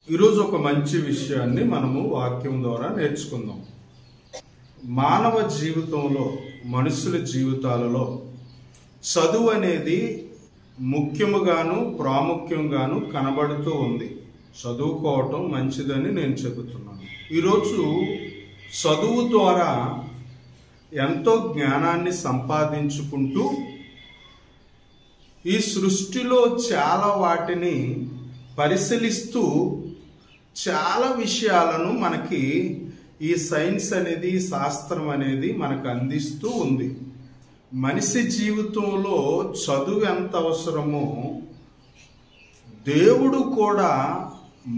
ఈరోజు ఒక మంచి విషయాన్ని మనము వాక్యం ద్వారా నేర్చుకుందాం. మానవ జీవితంలో, మనుషుల జీవితాలలో చదువు అనేది ముఖ్యముగాను ప్రాముఖ్యంగాను కనబడుతూ ఉంది. చదువుకోవటం మంచిదని నేను చెబుతున్నాను. ఈరోజు చదువు ద్వారా ఎంతో జ్ఞానాన్ని సంపాదించుకుంటూ ఈ సృష్టిలో చాలా వాటిని పరిశీలిస్తూ చాలా విషయాలను మనకి ఈ సైన్స్ అనేది, శాస్త్రం అనేది మనకు అందిస్తూ ఉంది. మనిషి జీవితంలో చదువు ఎంత అవసరమో దేవుడు కూడా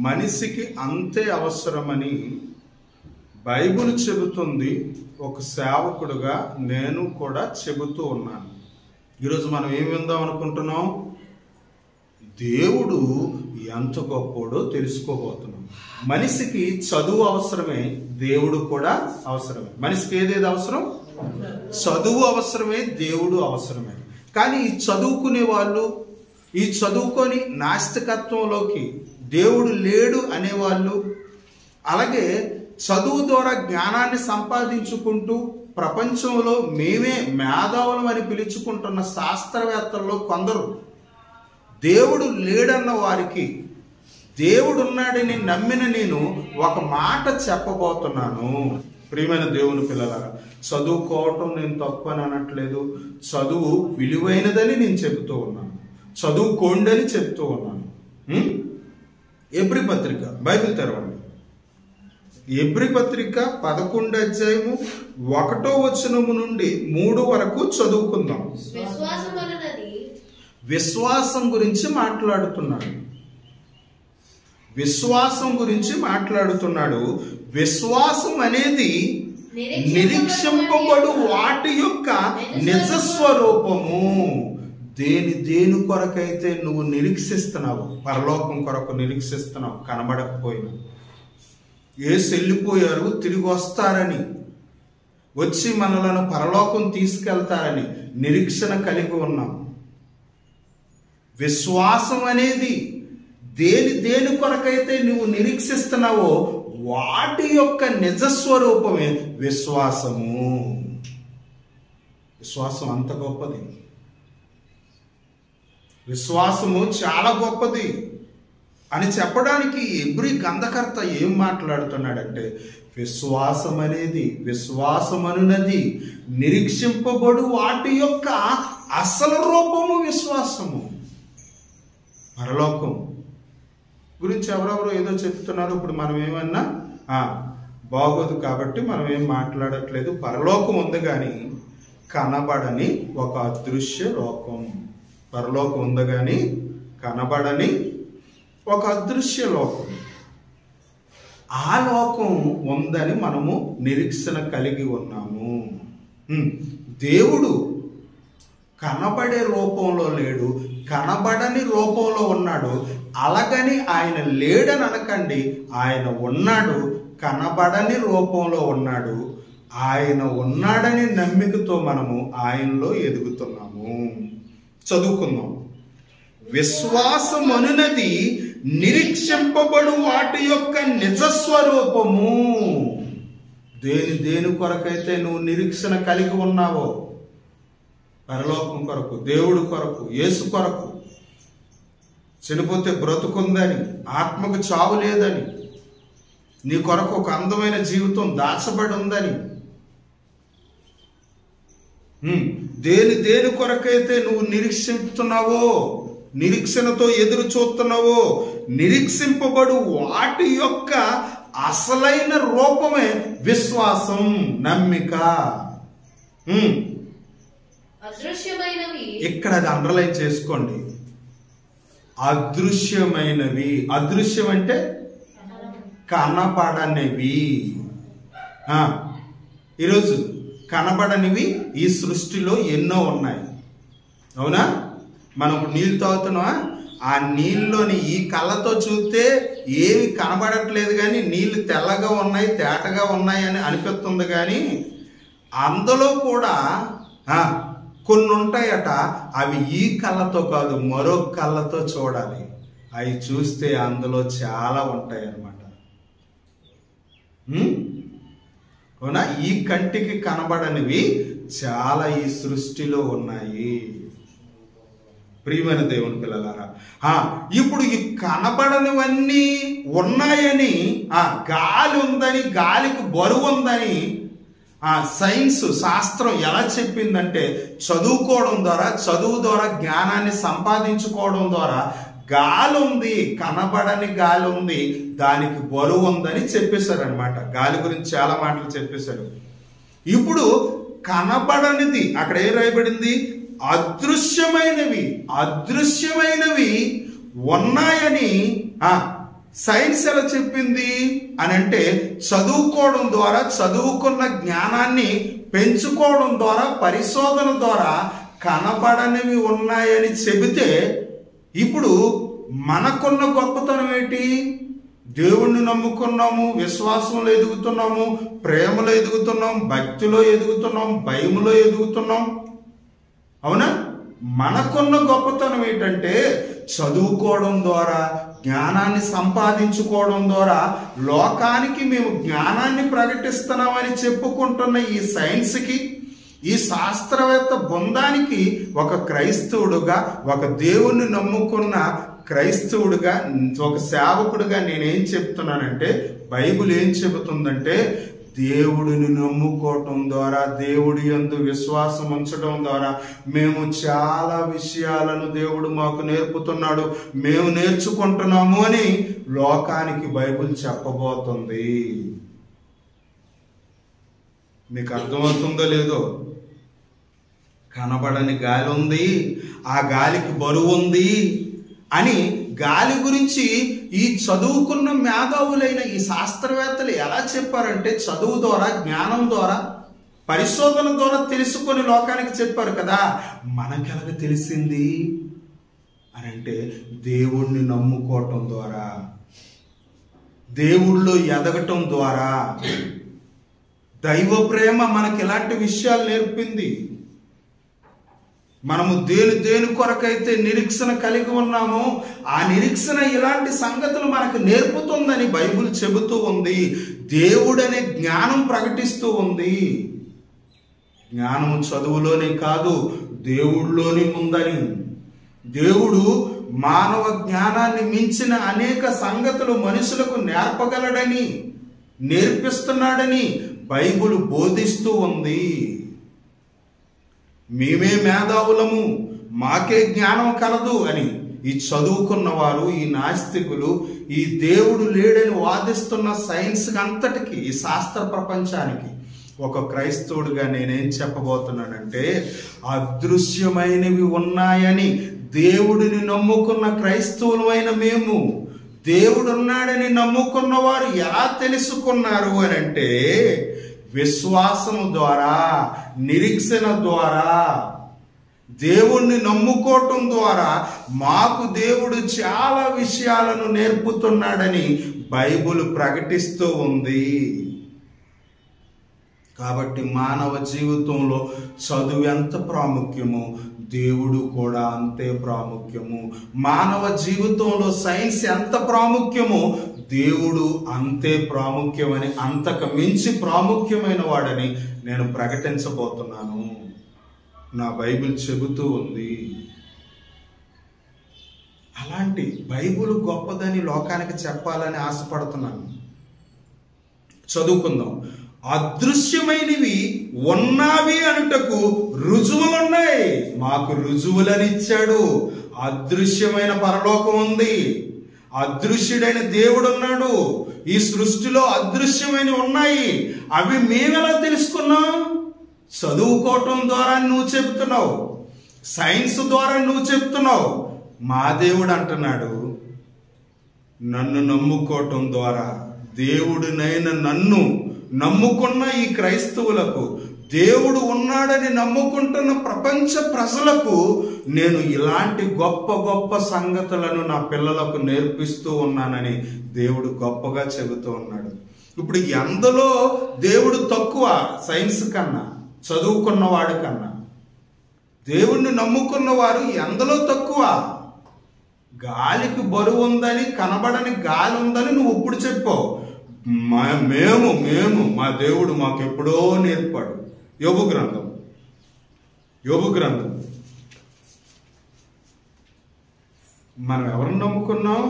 మనిషికి అంతే అవసరమని బైబిల్ చెబుతుంది. ఒక సేవకుడుగా నేను కూడా చెబుతూ ఉన్నాను. ఈరోజు మనం ఏమి విందాం అనుకుంటున్నాం? దేవుడు ఎంత గొప్పోడో తెలుసుకోబోతున్నాం. మనిషికి చదువు అవసరమే, దేవుడు కూడా అవసరమే. మనిషికి ఏదేది అవసరం? చదువు అవసరమే, దేవుడు అవసరమే. కానీ ఈ చదువుకునే వాళ్ళు, ఈ చదువుకొని నాస్తికత్వంలోకి దేవుడు లేడు అనేవాళ్ళు, అలాగే చదువు ద్వారా జ్ఞానాన్ని సంపాదించుకుంటూ ప్రపంచంలో మేమే మేధావులం అని పిలుచుకుంటున్న శాస్త్రవేత్తల్లో కొందరు దేవుడు లేడన్న వారికి దేవుడు ఉన్నాడని నమ్మిన నేను ఒక మాట చెప్పబోతున్నాను. ప్రియమైన దేవుని పిల్లలారా, చదువుకోవటం నేను తప్పు అని అనట్లేదు. చదువు విలువైనదని నేను చెబుతూ ఉన్నాను. చదువుకోండి అని చెప్తూ ఉన్నాను. ఎబ్రీ పత్రిక, బైబిల్ తెరవండి. ఎబ్రీ పత్రిక 11వ అధ్యాయము 1వ వచనము నుండి 3 వరకు చదువుకుందాం. విశ్వాసం గురించి మాట్లాడుతున్నాడు. విశ్వాసం గురించి మాట్లాడుతున్నాడు. విశ్వాసం అనేది నిరీక్షింపబడు వాటి యొక్క నిజస్వరూపము. దేని కొరకైతే నువ్వు నిరీక్షిస్తున్నావు, పరలోకం కొరకు నిరీక్షిస్తున్నావు, కనబడకపోయినా. యేసు వెళ్ళిపోయారు, తిరిగి వస్తారని, వచ్చి మనలను పరలోకం తీసుకెళ్తారని నిరీక్షణ కలిగి ఉన్నాం. విశ్వాసం అనేది దేని కొరకైతే నువ్వు నిరీక్షిస్తున్నావో వాటి యొక్క నిజస్వరూపమే విశ్వాసము. విశ్వాసం అంత గొప్పది. విశ్వాసము చాలా గొప్పది అని చెప్పడానికి ఎబ్రీ గ్రంథకర్త ఏం మాట్లాడుతున్నాడంటే, విశ్వాసం అనేది, విశ్వాసమనున్నది నిరీక్షింపబడు వాటి యొక్క అసలు రూపము విశ్వాసము. పరలోకం గురించి ఎవరెవరో ఏదో చెప్తున్నారు. ఇప్పుడు మనం ఏమన్నా బాగోదు కాబట్టి మనం ఏం మాట్లాడట్లేదు. పరలోకం ఉంది కానీ కనబడని ఒక అదృశ్య లోకం. పరలోకం ఉంది కానీ కనబడని ఒక అదృశ్య లోకం. ఆ లోకం ఉందని మనము నిరీక్షణ కలిగి ఉన్నాము. దేవుడు కనబడే రూపంలో లేడు, కనబడని రూపంలో ఉన్నాడు. అలాగని ఆయన లేడని అనకండి. ఆయన ఉన్నాడు, కనబడని రూపంలో ఉన్నాడు. ఆయన ఉన్నాడని నమ్మికతో మనము ఆయనలో ఎదుగుతున్నాము. చదువుకుందాం. విశ్వాసం అనునది నిరీక్షింపబడు వాటి యొక్క నిజస్వరూపము. దేని కొరకైతే నువ్వు నిరీక్షణ కలిగి ఉన్నావో, పరలోకం కొరకు, దేవుడు కొరకు, యేసు కొరకు, చనిపోతే బ్రతుకుందని, ఆత్మకు చావు లేదని, నీ కొరకు ఒక అందమైన జీవితం దాచబడి ఉందని, దేని కొరకైతే నువ్వు నిరీక్షిస్తున్నావో, నిరీక్షణతో ఎదురు చూస్తున్నావో, నిరీక్షింపబడు వాటి యొక్క అసలైన రూపమే విశ్వాసం, నమ్మిక. ఇక్కడ అది అండర్లైన్ చేసుకోండి. అదృశ్యమైనవి. అదృశ్యం అంటే కనబడనివి. ఈరోజు కనబడనివి ఈ సృష్టిలో ఎన్నో ఉన్నాయి. అవునా? మనం నీళ్ళు తాగుతున్నావా? ఆ నీళ్ళలోని ఈ కళ్ళతో చూస్తే ఏమి కనబడట్లేదు, కానీ నీళ్లు తెల్లగా ఉన్నాయి, తేటగా ఉన్నాయి అని అనిపిస్తుంది. కానీ అందులో కూడా కొన్ని ఉంటాయట, అవి ఈ కళ్ళతో కాదు మరో కళ్ళతో చూడాలి. అవి చూస్తే అందులో చాలా ఉంటాయి అన్నమాట. అవునా? ఈ కంటికి కనబడనివి చాలా ఈ సృష్టిలో ఉన్నాయి. ప్రియమైన దేవుని పిల్లలారా, ఇప్పుడు ఈ కనబడనివన్నీ ఉన్నాయని, గాలి ఉందని, గాలికి బరువు ఉందని సైన్స్ శాస్త్రం ఎలా చెప్పిందంటే, చదువు ద్వారా జ్ఞానాన్ని సంపాదించుకోవడం ద్వారా గాలి ఉంది, కనబడని గాలి ఉంది, దానికి బరువు ఉందని చెప్పేశారు అనమాట. గాలి గురించి చాలా మాటలు చెప్పేశారు. ఇప్పుడు కనబడనిది అక్కడ ఏం రాయబడింది? అదృశ్యమైనవి ఉన్నాయని సైన్స్ ఎలా చెప్పింది అని అంటే, చదువుకోవడం ద్వారా, చదువుకున్న జ్ఞానాన్ని పెంచుకోవడం ద్వారా, పరిశోధన ద్వారా కనబడనివి ఉన్నాయని చెబితే, ఇప్పుడు మనకున్న గొప్పతనం ఏంటి? దేవుణ్ణి నమ్ముకున్నాము, విశ్వాసంలో ఎదుగుతున్నాము, ప్రేమలో ఎదుగుతున్నాం, భక్తిలో ఎదుగుతున్నాం, భయములో ఎదుగుతున్నాం. అవునా? మనకున్న గొప్పతనం ఏంటంటే, చదువుకోవడం ద్వారా, జ్ఞానాన్ని సంపాదించుకోవడం ద్వారా లోకానికి మేము జ్ఞానాన్ని ప్రకటిస్తున్నామని చెప్పుకుంటున్న ఈ సైన్స్కి, ఈ శాస్త్రవేత్త బృందానికి ఒక క్రైస్తవుడుగా, ఒక దేవుణ్ణి నమ్ముకున్న క్రైస్తవుడుగా, ఒక సేవకుడుగా నేనేం చెప్తున్నానంటే, బైబిల్ ఏం చెబుతుందంటే, దేవుడిని నమ్ముకోవటం ద్వారా, దేవుడి యందు విశ్వాసం ఉంచడం ద్వారా మేము చాలా విషయాలను దేవుడు మాకు నేర్పుతున్నాడు, మేము నేర్చుకుంటున్నాము అని లోకానికి బైబిల్ చెప్పబోతుంది. మీకు అర్థమవుతుందో లేదో? కనబడని గాలి ఉంది, ఆ గాలికి బరువు ఉంది అని గాలి గురించి ఈ చదువుకున్న మేధావులైన ఈ శాస్త్రవేత్తలు ఎలా చెప్పారంటే, చదువు ద్వారా, జ్ఞానం ద్వారా, పరిశోధన ద్వారా తెలుసుకొని లోకానికి చెప్పారు కదా. మనకెలాగ తెలిసింది అని అంటే, దేవుణ్ణి నమ్ముకోవటం ద్వారా, దేవుళ్ళో ఎదగటం ద్వారా, దైవ ప్రేమ మనకి ఇలాంటి విషయాలు నేర్పింది. మనము దేని కొరకైతే నిరీక్షణ కలిగి ఉన్నామో, ఆ నిరీక్షణ ఇలాంటి సంగతులు మనకు నేర్పుతుందని బైబిల్ చెబుతూ ఉంది. దేవుడనే జ్ఞానం ప్రకటిస్తూ ఉంది. జ్ఞానము చదువులోనే కాదు, దేవుళ్ళలోనే ఉందని, దేవుడు మానవ జ్ఞానాన్ని మించిన అనేక సంగతులు మనుషులకు నేర్పగలడని, నేర్పిస్తున్నాడని బైబిల్ బోధిస్తూ ఉంది. మేమే మేధావులము, మాకే జ్ఞానం కలదు అని ఈ చదువుకున్న వారు, ఈ నాస్తికులు, ఈ దేవుడు లేడని వాదిస్తున్న సైన్స్ అంతటికి, ఈ శాస్త్ర ప్రపంచానికి ఒక క్రైస్తవుడిగా నేనేం చెప్పబోతున్నానంటే, అదృశ్యమైనవి ఉన్నాయని దేవుడిని నమ్ముకున్న క్రైస్తవులమైన మేము, దేవుడు ఉన్నాడని నమ్ముకున్న వారు ఎలా తెలుసుకున్నారు అని అంటే, విశ్వాసము ద్వారా, నిరీక్షణ ద్వారా, దేవుణ్ణి నమ్ముకోవటం ద్వారా మాకు దేవుడు చాలా విషయాలను నేర్పుతున్నాడని బైబిల్ ప్రకటిస్తూ ఉంది. కాబట్టి మానవ జీవితంలో చదువు ఎంత ప్రాముఖ్యమో, దేవుడు కూడా అంతే ప్రాముఖ్యము. మానవ జీవితంలో సైన్స్ ఎంత ప్రాముఖ్యమో, దేవుడు అంతే ప్రాముఖ్యమని, అంతకు మించి ప్రాముఖ్యమైన వాడని నేను ప్రకటించబోతున్నాను. నా బైబిల్ చెబుతూ ఉంది. అలాంటి బైబిల్ గొప్పదని లోకానికి చెప్పాలని ఆశపడుతున్నాను. చదువుకుందాం. అదృశ్యమైనవి ఉన్నవి అనుటకు రుజువులున్నాయి. మాకు రుజువులనిచ్చాడు. అదృశ్యమైన పరలోకం ఉంది, అదృశ్యుడైన దేవుడు ఉన్నాడు, ఈ సృష్టిలో అదృశ్యమైన ఉన్నాయి. అవి మేమెలా తెలుసుకున్నాం? చదువుకోవటం ద్వారా నువ్వు చెప్తున్నావు, సైన్స్ ద్వారా నువ్వు చెప్తున్నావు. మా దేవుడు అంటున్నాడు, నన్ను నమ్ముకోవటం ద్వారా, దేవుడినైన నన్ను నమ్ముకున్న ఈ క్రైస్తవులకు, దేవుడు ఉన్నాడని నమ్ముకుంటున్న ప్రపంచ ప్రజలకు నేను ఇలాంటి గొప్ప గొప్ప సంగతులను నా పిల్లలకు నేర్పిస్తూ ఉన్నానని దేవుడు గొప్పగా చెబుతూ ఉన్నాడు. ఇప్పుడు ఎందులో దేవుడు తక్కువ? సైన్స్ కన్నా, చదువుకున్న వాడి కన్నా దేవుణ్ణి నమ్ముకున్న వారు ఎందులో తక్కువ? గాలికి బరువు ఉందని, కనబడని గాలి ఉందని నువ్వు ఇప్పుడు చెప్పావు. మేము మా దేవుడు మాకు ఎప్పుడో నేర్పాడు. యోబు గ్రంథం మనం ఎవరిని నమ్ముకున్నాం?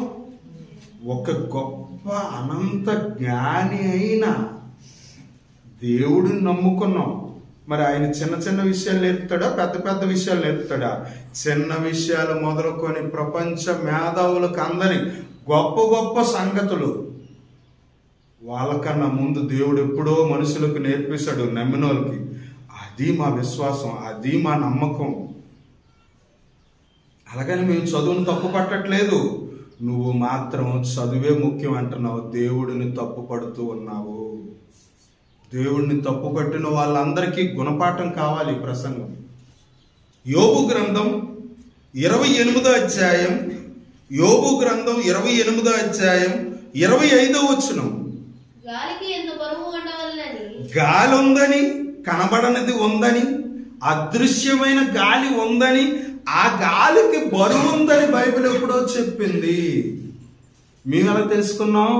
ఒక గొప్ప అనంత జ్ఞాని అయిన దేవుడిని నమ్ముకున్నాం. మరి ఆయన చిన్న చిన్న విషయాలు నేర్పుతాడా, పెద్ద పెద్ద విషయాలు నేర్పుతాడా? చిన్న విషయాలు మొదలుకొని ప్రపంచ మేధావులకు అందని గొప్ప గొప్ప సంగతులు వాళ్ళకన్నా ముందు దేవుడు ఎప్పుడో మనుషులకు నేర్పిస్తాడు, నమ్మిన వాళ్ళకి. అది మా విశ్వాసం, అది మా నమ్మకం. అలాగని మేము చదువును తప్పు పట్టట్లేదు. నువ్వు మాత్రం చదువే ముఖ్యం అంటున్నావు, దేవుడిని తప్పు పడుతూ ఉన్నావు. దేవుడిని తప్పు పట్టిన వాళ్ళందరికీ గుణపాఠం కావాలి ఈ ప్రసంగం. యోబు గ్రంథం 28వ అధ్యాయం, యోబు గ్రంథం 28వ అధ్యాయం 25వ వచనం. గాలి ఉందని, కనబడనిది ఉందని, అదృశ్యమైన గాలి ఉందని, ఆ గాలికి బరువు ఉందని బైబిల్ ఎప్పుడో చెప్పింది. మేము ఎలా తెలుసుకున్నాం?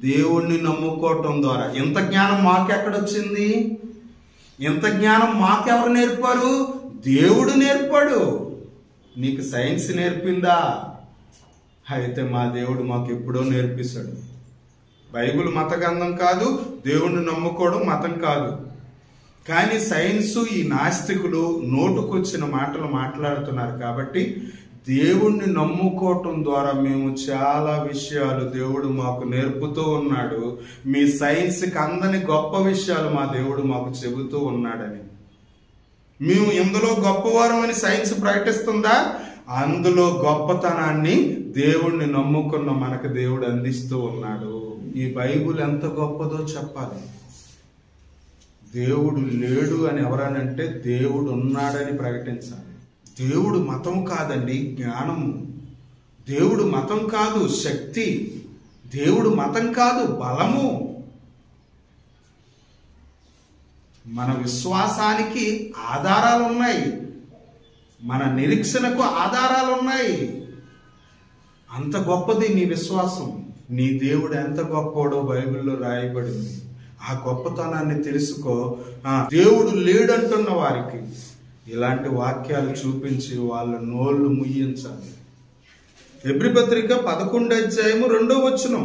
దేవుణ్ణి నమ్ముకోవటం ద్వారా. ఇంత జ్ఞానం మాకెక్కడొచ్చింది? ఇంత జ్ఞానం మాకెవరు నేర్పారు? దేవుడు నేర్పాడు. నీకు సైన్స్ నేర్పిందా? అయితే మా దేవుడు మాకు ఎప్పుడో నేర్పిస్తాడు. బైబిల్ మత గ్రంథం కాదు, దేవుణ్ణి నమ్ముకోవడం మతం కాదు. కానీ సైన్సు, ఈ నాస్తికులు నోటుకొచ్చిన మాటలు మాట్లాడుతున్నారు. కాబట్టి దేవుణ్ణి నమ్ముకోవటం ద్వారా మేము చాలా విషయాలు దేవుడు మాకు నేర్పుతూ ఉన్నాడు. మీ సైన్స్కి అందని గొప్ప విషయాలు మా దేవుడు మాకు చెబుతూ ఉన్నాడని. మేము ఇందులో గొప్పవారం అని సైన్స్ ప్రకటిస్తుందా? అందులో గొప్పతనాన్ని దేవుణ్ణి నమ్ముకున్న మనకు దేవుడు అందిస్తూ ఉన్నాడు. ఈ బైబిల్ ఎంత గొప్పదో చెప్పాలి. దేవుడు లేడు అని ఎవరనంటే దేవుడు ఉన్నాడని ప్రకటించాలి. దేవుడు మతం కాదండి, జ్ఞానము. దేవుడు మతం కాదు, శక్తి. దేవుడు మతం కాదు, బలము. మన విశ్వాసానికి ఆధారాలు ఉన్నాయి, మన నిరీక్షణకు ఆధారాలు ఉన్నాయి. అంత గొప్పది నీ విశ్వాసం. నీ దేవుడు ఎంత గొప్పవాడో బైబిల్లో రాయబడింది. ఆ గొప్పతనాన్ని తెలుసుకో. దేవుడు లేడంటున్న వారికి ఇలాంటి వాక్యాలు చూపించి వాళ్ళ నోళ్ళు ముయ్యించాలి. హెబ్రీ పత్రిక 11వ అధ్యాయము 2వ వచనం.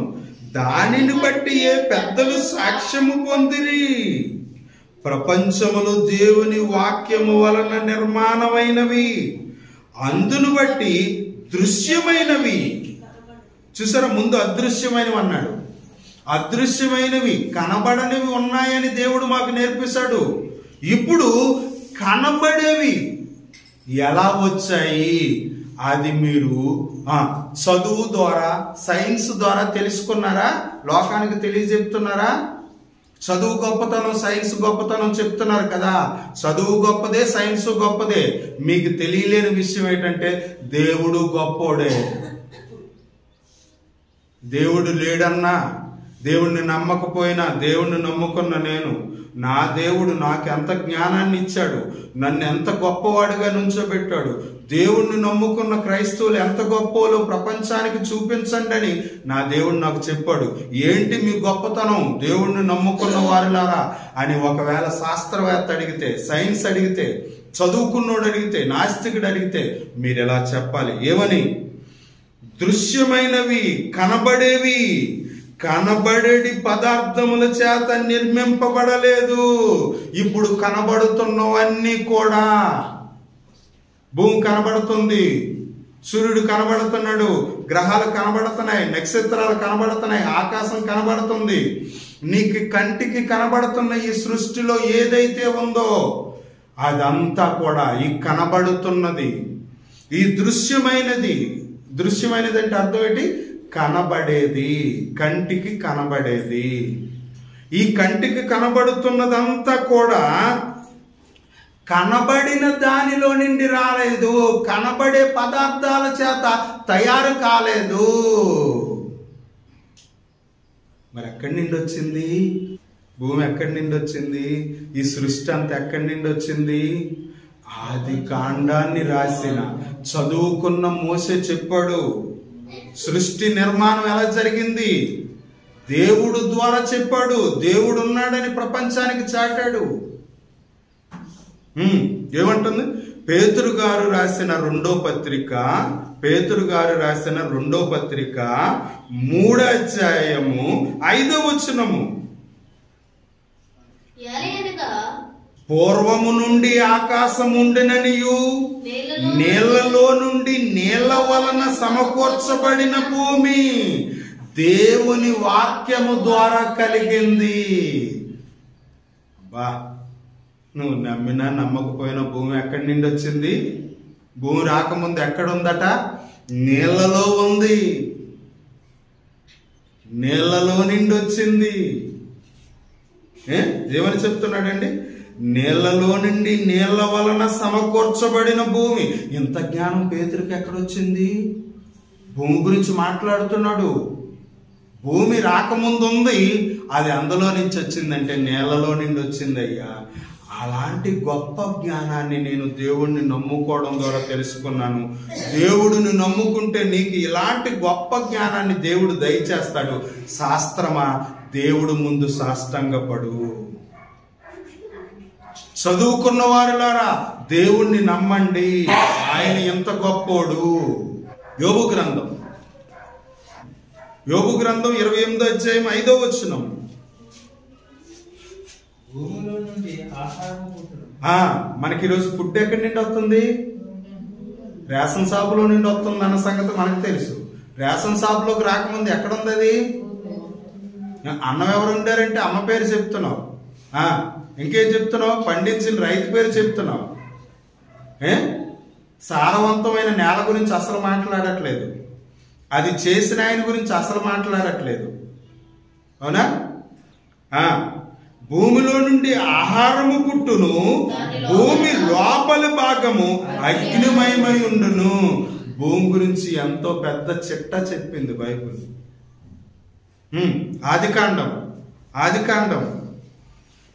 దానిని బట్టి ఏ పెద్దలు సాక్ష్యము పొందిరి, ప్రపంచములు దేవుని వాక్యము వలన నిర్మాణమైనవి, అందును బట్టి దృశ్యమైనవి. చూసారా, ముందు అదృశ్యమైనవి అన్నాడు. అదృశ్యమైనవి, కనబడనివి ఉన్నాయని దేవుడు మాకు నేర్పిస్తాడు. ఇప్పుడు కనబడేవి ఎలా వచ్చాయి? అది మీరు చదువు ద్వారా, సైన్స్ ద్వారా తెలుసుకున్నారా? లోకానికి తెలియజెప్తున్నారా? చదువు గొప్పతనం, సైన్స్ గొప్పతనం చెప్తున్నారు కదా. చదువు గొప్పదే, సైన్స్ గొప్పదే. మీకు తెలియలేని విషయం ఏంటంటే దేవుడు గొప్పోడే. దేవుడు లేడన్నా, దేవుణ్ణి నమ్మకపోయినా, దేవుణ్ణి నమ్ముకున్న నేను, నా దేవుడు నాకు ఎంత జ్ఞానాన్ని ఇచ్చాడు, నన్ను ఎంత గొప్పవాడిగా నుంచోబెట్టాడు. దేవుణ్ణి నమ్ముకున్న క్రైస్తవులు ఎంత గొప్పలో ప్రపంచానికి చూపించండి అని నా దేవుడు నాకు చెప్పాడు. ఏంటి మీ గొప్పతనం దేవుణ్ణి నమ్ముకున్న వారిలారా అని ఒకవేళ శాస్త్రవేత్త అడిగితే, సైన్స్ అడిగితే, చదువుకున్నోడు అడిగితే, నాస్తికుడు అడిగితే మీరు ఎలా చెప్పాలి? ఏమని? దృశ్యమైనవి, కనబడేవి, కనబడేటి పదార్థముల చేత నిర్మింపబడలేదు. ఇప్పుడు కనబడుతున్నవన్నీ కూడా, భూమి కనబడుతుంది, సూర్యుడు కనబడుతున్నాడు, గ్రహాలు కనబడుతున్నాయి, నక్షత్రాలు కనబడుతున్నాయి, ఆకాశం కనబడుతుంది. నీకు కంటికి కనబడుతున్న ఈ సృష్టిలో ఏదైతే ఉందో అదంతా కూడా ఈ కనబడుతున్నది, ఈ దృశ్యమైనది. దృశ్యమైనది అంటే అర్థం ఏంటి? కనబడేది, కంటికి కనబడేది. ఈ కంటికి కనబడుతున్నదంతా కూడా కనబడిన దానిలో నుండి రాలేదు, కనబడే పదార్థాల చేత తయారు కాలేదు. మరి ఎక్కడి నుండి వచ్చింది? భూమి ఎక్కడి నుండి వచ్చింది? ఈ సృష్టి అంతా ఎక్కడి నుండి వచ్చింది? ఆది కాండాన్ని రాసిన, చదువుకున్న మోసే చెప్పాడు. సృష్టి నిర్మాణం ఎలా జరిగింది? దేవుడు ద్వారా చెప్పాడు. దేవుడు ఉన్నాడని ప్రపంచానికి చాటాడు. ఏమంటుంది? పేతురు గారు రాసిన రెండో పత్రిక 3వ అధ్యాయము 5వ వచనము. పూర్వము నుండి ఆకాశం ఉండిననియు నీళ్లలో నుండి నీళ్ల వలన సమకూర్చబడిన భూమి దేవుని వాక్యము ద్వారా కలిగింది. బా, నువ్వు నమ్మినా నమ్మకపోయినా భూమి ఎక్కడి నుండి వచ్చింది? భూమి రాకముందు ఎక్కడుందట? నీళ్లలో ఉంది. నీళ్లలో నుండి వచ్చింది. ఏమని చెప్తున్నాడండి? నీళ్లలో నుండి నీళ్ల వలన సమకూర్చబడిన భూమి. ఇంత జ్ఞానం పేతురుకి ఎక్కడొచ్చింది? భూమి గురించి మాట్లాడుతున్నాడు. భూమి రాకముందు ఉంది, అది అందులో నుంచి వచ్చిందంటే నీళ్లలో నుండి వచ్చింది. అయ్యా, అలాంటి గొప్ప జ్ఞానాన్ని నేను దేవుణ్ణి నమ్ముకోవడం ద్వారా తెలుసుకున్నాను. దేవుడిని నమ్ముకుంటే నీకు ఇలాంటి గొప్ప జ్ఞానాన్ని దేవుడు దయచేస్తాడు. శాస్త్రమా, దేవుడు ముందు సాష్టాంగపడు. చదువుకున్న వారులారా, దేవుణ్ణి నమ్మండి. ఆయన ఎంత గొప్పోడు. యోబు గ్రంథం 28వ అధ్యాయం 5వ వచనం. మనకి ఈరోజు ఫుడ్ ఎక్కడి నుండి వస్తుంది? రేషన్ షాపులో నుండి వస్తుంది అన్న సంగతి మనకు తెలుసు. రేషన్ షాపులోకి రాకముందు ఎక్కడుంది అది? అన్నం ఎవరు ఉండారంటే అమ్మ పేరు చెప్తున్నావు. ఇంకేం చెప్తున్నావు? పండించిన రైతు పేరు చెప్తున్నావు. సారవంతమైన నేల గురించి అసలు మాట్లాడట్లేదు. అది చేసిన ఆయన గురించి అసలు మాట్లాడట్లేదు. అవునా? భూమిలో నుండి ఆహారము పుట్టును, భూమి లోపలి భాగము అగ్నిమయమై ఉండును. భూమి గురించి ఎంతో పెద్ద చిట్ట చెప్పింది బైబిల్. ఆదికాండం.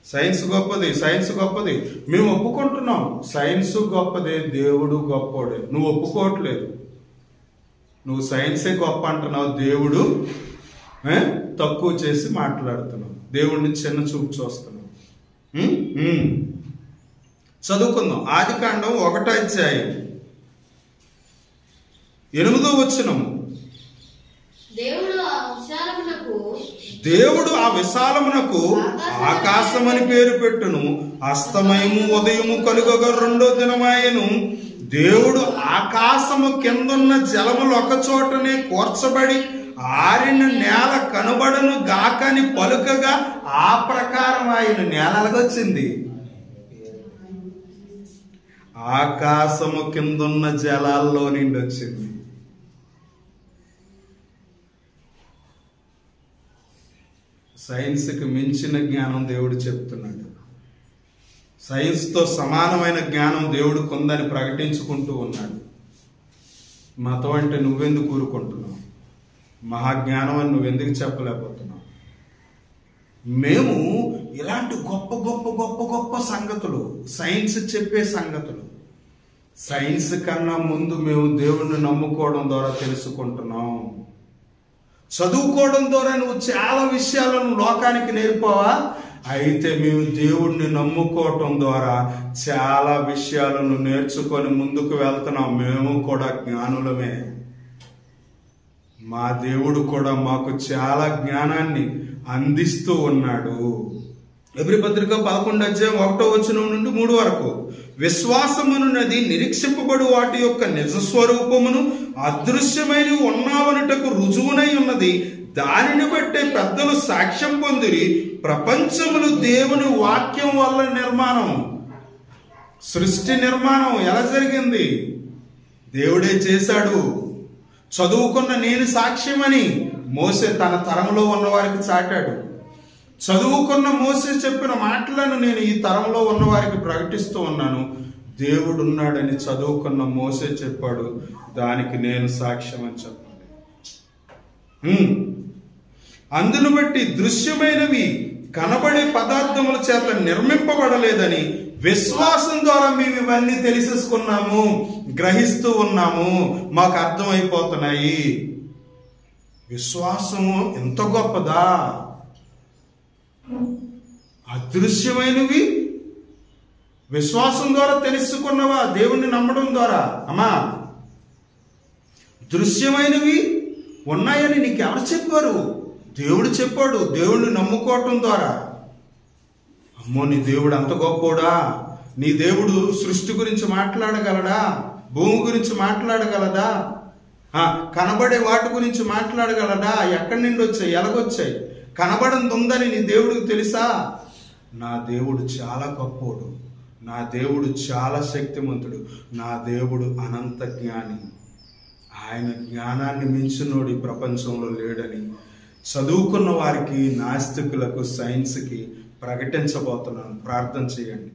సైన్స్ గొప్పది. మేము ఒప్పుకుంటున్నాం. సైన్స్ గొప్పదే, దేవుడు గొప్పోడే. నువ్వు ఒప్పుకోవట్లేదు. నువ్వు సైన్సే గొప్ప అంటున్నావు, దేవుడు తక్కువ చేసి మాట్లాడుతున్నావు. దేవుడిని చిన్న చూపు చూస్తున్నావు. చదువుకుందాం. ఆదికాండం 1వ అధ్యాయం 8వ వచనము. దేవుడు ఆ విశాలమునకు ఆకాశమని పేరు పెట్టును. అస్తమయము ఉదయము కలుగగా 2వ దినమాయను. దేవుడు ఆకాశము కిందున్న జలములు ఒక చోటనే కూర్చబడి ఆరిన నేల కనబడను గాకని పలుకగా ఆ ప్రకారం ఆయన నేలకొచ్చింది. ఆకాశము కిందున్న జలాల్లో నుండి వచ్చింది. సైన్స్కి మించిన జ్ఞానం దేవుడు చెప్తున్నాడు. సైన్స్తో సమానమైన జ్ఞానం దేవుడు కొందని ప్రకటించుకుంటూ ఉన్నాడు. మతం అంటే నువ్వెందుకు కూరుకుంటున్నావు? మహాజ్ఞానం అని నువ్వెందుకు చెప్పలేకపోతున్నావు? మేము ఇలాంటి గొప్ప గొప్ప గొప్ప గొప్ప సంగతులు, సైన్స్ చెప్పే సంగతులు, సైన్స్ కన్నా ముందు మేము దేవుణ్ణి నమ్ముకోవడం ద్వారా తెలుసుకుంటున్నాం. చదువుకోవడం ద్వారా నువ్వు చాలా విషయాలను లోకానికి నేర్పావా? అయితే మేము దేవుణ్ణి నమ్ముకోవటం ద్వారా చాలా విషయాలను నేర్చుకొని ముందుకు వెళ్తున్నాం. మేము కూడా జ్ఞానులమే. మా దేవుడు కూడా మాకు చాలా జ్ఞానాన్ని అందిస్తూ ఉన్నాడు. ఎబ్రీ పత్రిక 11వ అధ్యాయం 1వ వచనం నుండి 3 వరకు. విశ్వాసమునున్నది నిరీక్షింపబడు వాటి యొక్క నిజస్వరూపమును అదృశ్యమైన ఉన్నావనుటకు రుజువునై ఉన్నది. దానిని బట్టే పెద్దలు సాక్ష్యం పొందిరి. ప్రపంచములు దేవుని వాక్యం వల్ల నిర్మాణం. సృష్టి నిర్మాణం ఎలా జరిగింది? దేవుడే చేశాడు. చదువుకున్న నేను సాక్ష్యమని మోసే తన తరంలో ఉన్న వారికి చాటాడు. చదువుకున్న మోసే చెప్పిన మాటలను నేను ఈ తరంలో ఉన్న వారికి ప్రకటిస్తూ ఉన్నాను. దేవుడు ఉన్నాడని చదువుకున్న మోసే చెప్పాడు, దానికి నేను సాక్ష్యం అని చెప్పాలి. అందును బట్టి దృశ్యమైనవి కనబడే పదార్థముల చేత నిర్మింపబడలేదని విశ్వాసం ద్వారా మేము ఇవన్నీ తెలిసేసుకున్నాము, గ్రహిస్తూ ఉన్నాము, మాకు అర్థమైపోతున్నాయి. విశ్వాసము ఎంత గొప్పదా! అదృశ్యమైనవి విశ్వాసం ద్వారా తెలుసుకున్నవా? దేవుణ్ణి నమ్మడం ద్వారా. అమ్మా, దృశ్యమైనవి ఉన్నాయని నీకు ఎవరు చెప్పారు? దేవుడు చెప్పాడు. దేవుణ్ణి నమ్ముకోవటం ద్వారా. అమ్మో, నీ దేవుడు అంత గొప్పోడా? నీ దేవుడు సృష్టి గురించి మాట్లాడగలడా? భూమి గురించి మాట్లాడగలదా? కనబడే వాటి గురించి మాట్లాడగలడా? ఎక్కడి నుండి వచ్చాయి, ఎలాగొచ్చాయి? కనబడంది ఉందని నీ దేవుడికి తెలుసా? నా దేవుడు చాలా గొప్పోడు. నా దేవుడు చాలా శక్తిమంతుడు. నా దేవుడు అనంత జ్ఞాని. ఆయన జ్ఞానాన్ని మించినోడు ఈ ప్రపంచంలో లేడని చదువుకున్న వారికి, నాస్తికులకు, సైన్స్కి ప్రకటించబోతున్నాను. ప్రార్థన చేయండి.